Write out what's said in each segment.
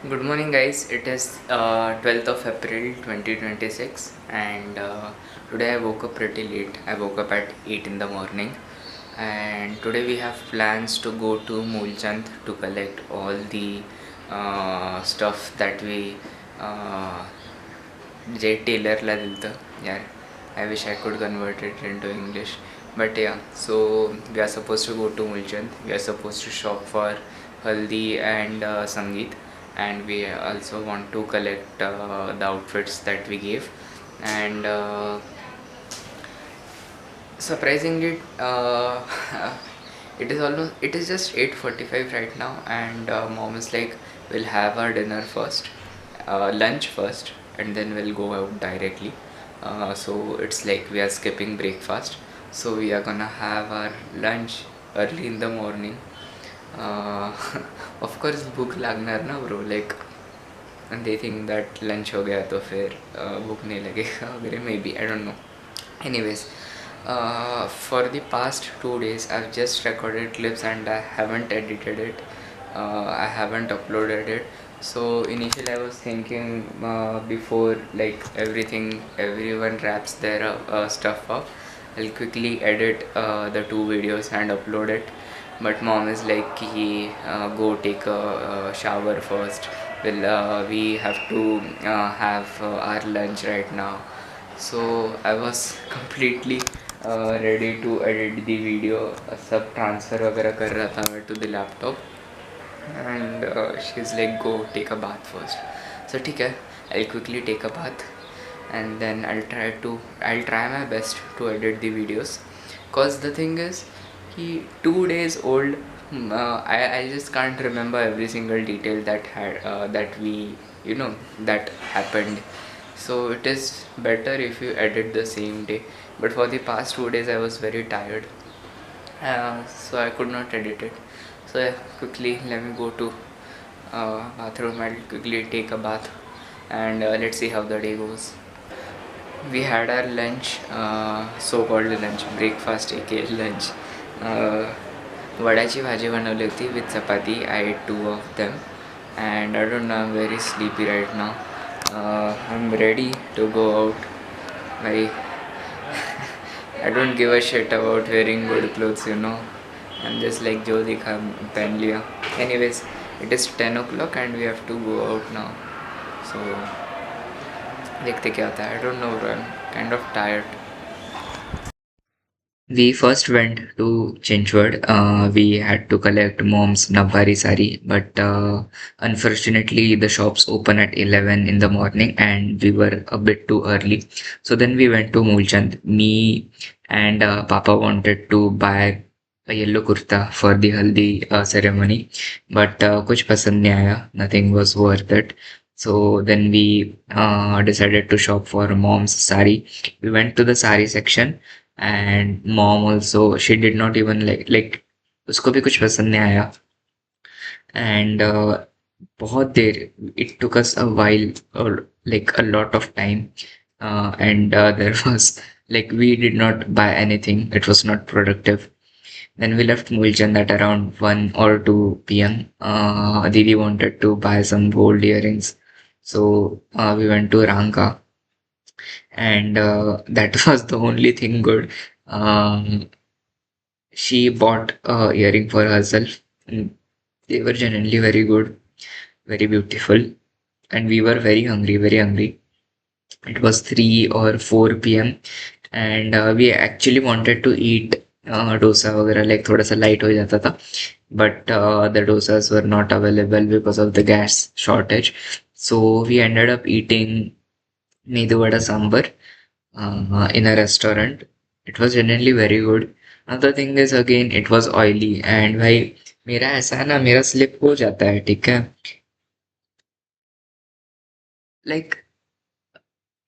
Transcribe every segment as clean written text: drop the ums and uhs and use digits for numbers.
Good morning, guys. It is 12th of April 2026, and today I woke up pretty late. I woke up at 8 in the morning, and today we have plans to go to Moolchand to collect all the stuff that we uh, J Taylor La दिलतं. Yeah, I wish I could convert it into English, but yeah. So we are supposed to go to Moolchand. We are supposed to shop for Haldi and Sangeet, and we also want to collect the outfits that we gave. And surprisingly, it is just 8:45 right now, and mom is like, we'll have our dinner first, lunch first, and then we'll go out directly. So it's like we are skipping breakfast, so we are gonna have our lunch early in the morning. uh, of course भूख लागणार ना bro, like, and they think that lunch हो गया तो फिर भूख नहीं लगेगा वगैरह, may be, I don't know. Anyways, for the past 2 days I've just recorded clips and I haven't edited it. I haven't uploaded it. So initially I was thinking, before like everyone wraps their stuff up, I'll quickly edit the two videos and upload it. But mom is like, go take a shower first. We have to have our lunch right now. So I was completely ready to edit the video. सब transfer वगैरह कर रहा था मैं to the laptop, and she's like, go take a bath first. So ठीक है, I'll quickly take a bath, and then I'll try my best to edit the videos. Cause the thing is, he 2 days old. I just can't remember every single detail that we, that happened. So it is better if you edit the same day. But for the past 2 days I was very tired, so I could not edit it. So yeah, quickly let me go to bathroom. I'll quickly take a bath, and let's see how the day goes. We had our lunch, so-called lunch, breakfast aka lunch. वड्याची भाजी बनवली होती with chapati. I ate two of them, and I don't know, I'm very sleepy right now. I'm ready to go out. I I don't give a shit about wearing good clothes. I'm just like जो दिखा पहन लिया. Anyways, it is 10 o'clock and we have to go out now. So देखते क्या होता है. I don't know, bro. I'm kind of tired. We first went to Chinchwad. We had to collect mom's Navbari sari, but unfortunately the shops open at 11 in the morning and we were a bit too early. So then we went to Mulchand. Me and Papa wanted to buy a yellow kurta for the haldi ceremony, but kuch pasand nahi aaya. Nothing was worth it. So then we decided to shop for mom's sari. We went to the sari section, and mom also, she did not even like उसको भी कुछ पसंद नहीं आया. And बहुत देर, it took us a while, or like a lot of time, and there was, like, we did not buy anything. It was not productive. Then we left Mulchand at around 1 or 2 p.m. Didi wanted to buy some gold earrings, so we went to Ranka, and that was the only thing good. She bought a earring for herself. They were genuinely very good, very beautiful, and we were very hungry, very hungry. It was 3 or 4 p.m. and we actually wanted to eat dosa वगैरह, like थोड़ा सा light हो जाता था, but the dosas were not available because of the gas shortage. So we ended up eating Medu Vada Sambar in a restaurant. It was genuinely very good. Another thing is, again, it was oily, and भाई मेरा ऐसा है ना, मेरा slip हो जाता है, ठीक है. Like,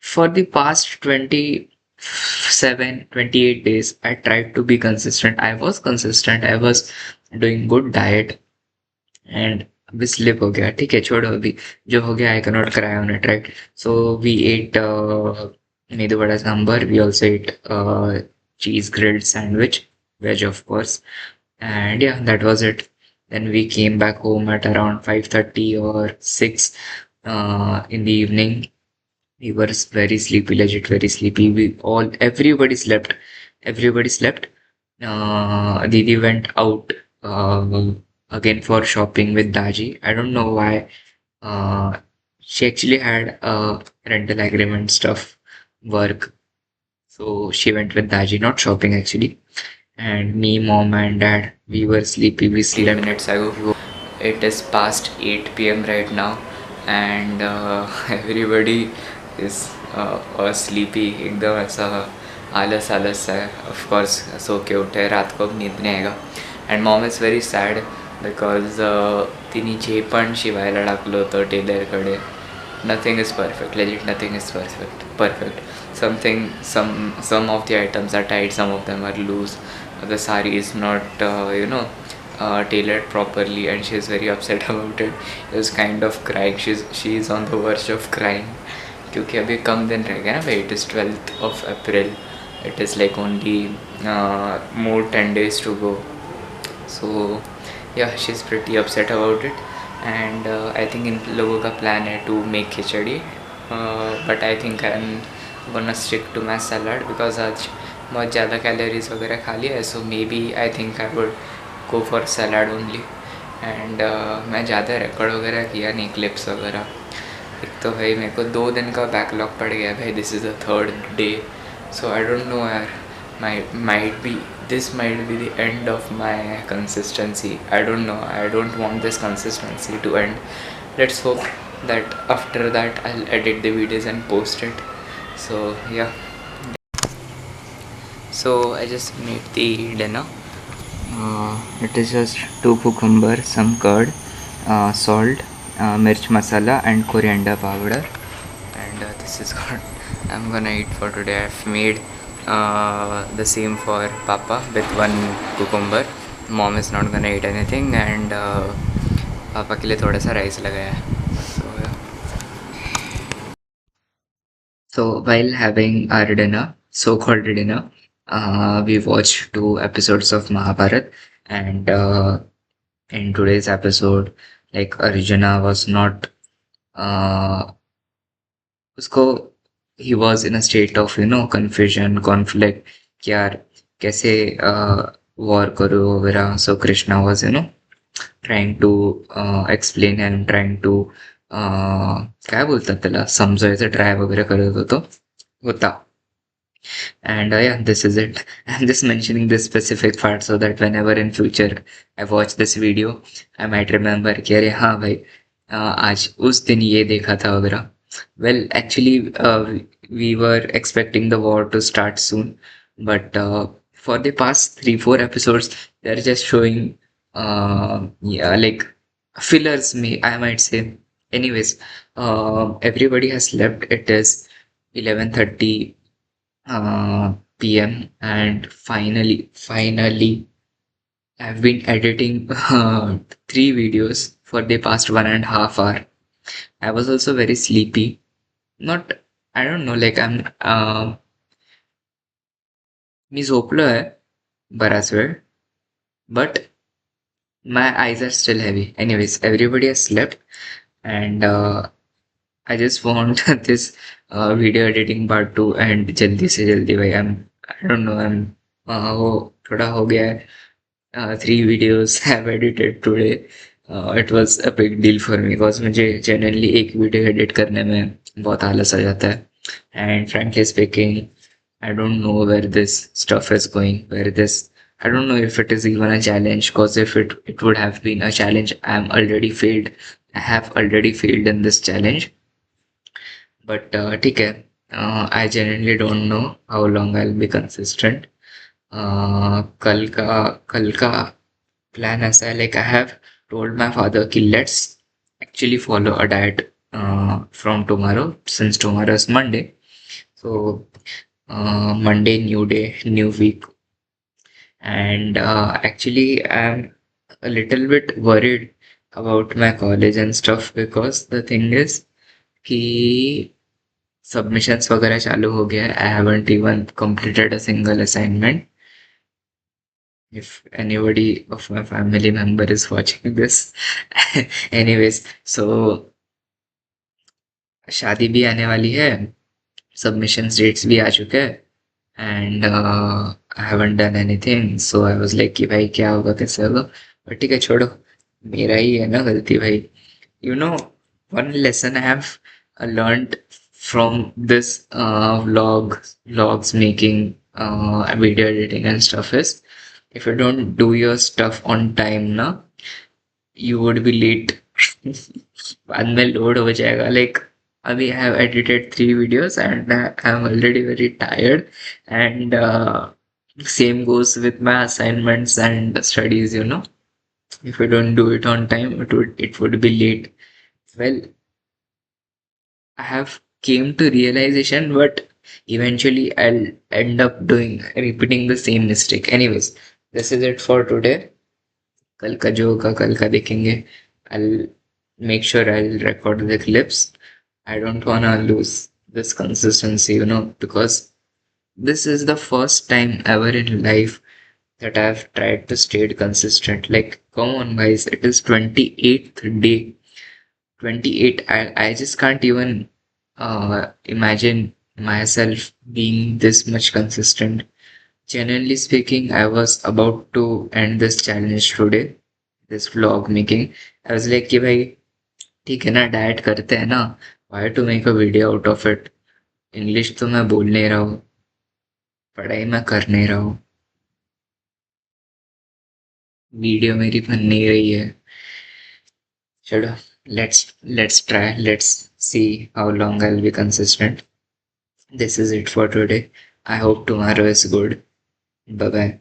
for the past 27, 28 days, I tried to be consistent. I was consistent. I was doing good diet, and अभी slip हो गया. ठीक है, छोड़ो अभी. जो हो गया, I cannot cry on it, right? So we ate medu vada sambar. We also ate cheese grilled sandwich, veg of course, and yeah, that was it. Then we came back home at around 5:30 or 6 in the evening. We were very sleepy, legit very sleepy. Everybody slept. Everybody slept. Didi went out again for shopping with Daji. I don't know why. Uh, she actually had a rental agreement stuff work. So she went with Daji, not shopping actually. And me, mom, and dad, we were sleepy. We slept minutes ago. It is past 8 p.m. right now, and everybody is sleepy. एकदम ऐसा आलस आलस है. Of course, सो के उठे, रात को अब नींद नाही आएगा. And mom is very sad because तिने जे पण शिवायला टाकलं होतं टेलरकडे, nothing is perfect. Legit, nothing is perfect. Some of the items are tight, some of them are loose. The sari is not tailored properly, and she is very upset about it. She is kind of crying. She is on the verge of crying क्योंकि अभी कम दिन रह गए ना भाई. It is 12th of April. It is like only more 10 days to go. So yeah, she's pretty upset about it. And I think इन लोगों का plan है to make khichdi, but I think I'm gonna stick to my salad because आज बहुत ज़्यादा calories वगैरह खा लिया है. So maybe I think I would go for salad only. And मैं ज़्यादा रिकॉर्ड वगैरह किया नहीं, क्लिप्स वगैरह. एक तो भाई मेरे को 2 दिन का बैकलॉग पड़ गया भाई. This is the third day. So I don't know यार, this might be the end of my consistency. I don't know. I don't want this consistency to end. Let's hope that after that I'll edit the videos and post it. So yeah. So I just made the dinner. It is just 2 cucumber, some curd, salt, mirch masala and coriander powder. And this is what I'm gonna eat for today. I've made the same for Papa with 1 cucumber. Mom is not gonna eat anything, and पापा के लिए थोड़ा सा rice लगाया है. So yeah. So while having our dinner, so-called dinner, we watched 2 episodes of Mahabharat, and in today's episode, like Arjuna was not, उसको he was in a state of confusion, conflict कि यार कैसे war करो वगैरह. So Krishna was trying to explain and trying to काय बोलतात त्याला, समजायचं ट्राय वगैरे करत होता. And yeah, this is it. I'm just mentioning this specific part so that whenever in future I watch this video, I might remember कि अरे हाँ भाई, आज उस दिन ये देखा था वगैरह. Well, actually, we were expecting the war to start soon, but for the past 3-4 episodes, they're just showing, yeah, like fillers. I might say. Anyways, everybody has slept. It is 11:30 p.m. and finally, I've been editing 3 videos for the past 1.5 hour. I was also very sleepy. Not, I don't know, like मी झोपलो आहे बराच वेळ, but my eyes are still heavy. Anyways, everybody has slept, and I just want this video editing part to end जल्दी से जल्दी भाई. I don't know, वो थोड़ा हो गया है. 3 videos have edited today. It was a big deal for me because मुझे generally एक वीडियो एडिट करने में बहुत आलस आ जाता है. And frankly speaking, I don't know where this stuff is going. I don't know if it is even a challenge, because if it would have been a challenge, I have already failed in this challenge. But ठीक है. I genuinely don't know how long I'll be consistent. कल का plan ऐसा है, like I have told my father कि let's actually follow a diet from tomorrow, since tomorrow is Monday. So Monday, new day, new week. And actually I'm a little bit worried about my college and stuff, because the thing is कि submissions वगैरह चालू हो गया है. I haven't even completed a single assignment. if anybody of my family member is watching this. Anyways, so शादी भी आने वाली है, सबमिशन डेट्स भी आ चुके हैं, and I haven't done anything, so I was like कि भाई क्या होगा कैसे होगा, बट ठीक है छोड़ो, मेरा ही है ना गलती भाई. You know, one lesson I have learned from this vlogs making, video editing and stuff is, if you don't do your stuff on time na, you would be late. बाद में लोड हो जाएगा. Like अभी I have edited 3 videos and I'm already very tired, and same goes with my assignments and studies, you know. If you don't do it on time, it would be late. Well, I have came to realization, but eventually I'll end up doing repeating the same mistake. Anyways, this is it for today. कल का जो होगा कल का देखेंगे. I'll make sure I'll record the clips. I don't wanna lose this consistency, you know, because this is the first time ever in life that I've tried to stay consistent. Like, come on, guys, it is 28th day. 28. I just can't even imagine myself being this much consistent. Genuinely speaking, I was about to end this challenge today, this vlog making. I was like कि भाई ठीक है ना, diet करते हैं ना, why to make a video out of it. English तो मैं बोल नहीं रहा हूँ, पढ़ाई मैं कर नहीं रहा हूँ, वीडियो मेरी बन नहीं रही है. चलो, let's try, let's see how long I'll be consistent. This is it for today. I hope tomorrow is good. Bye bye.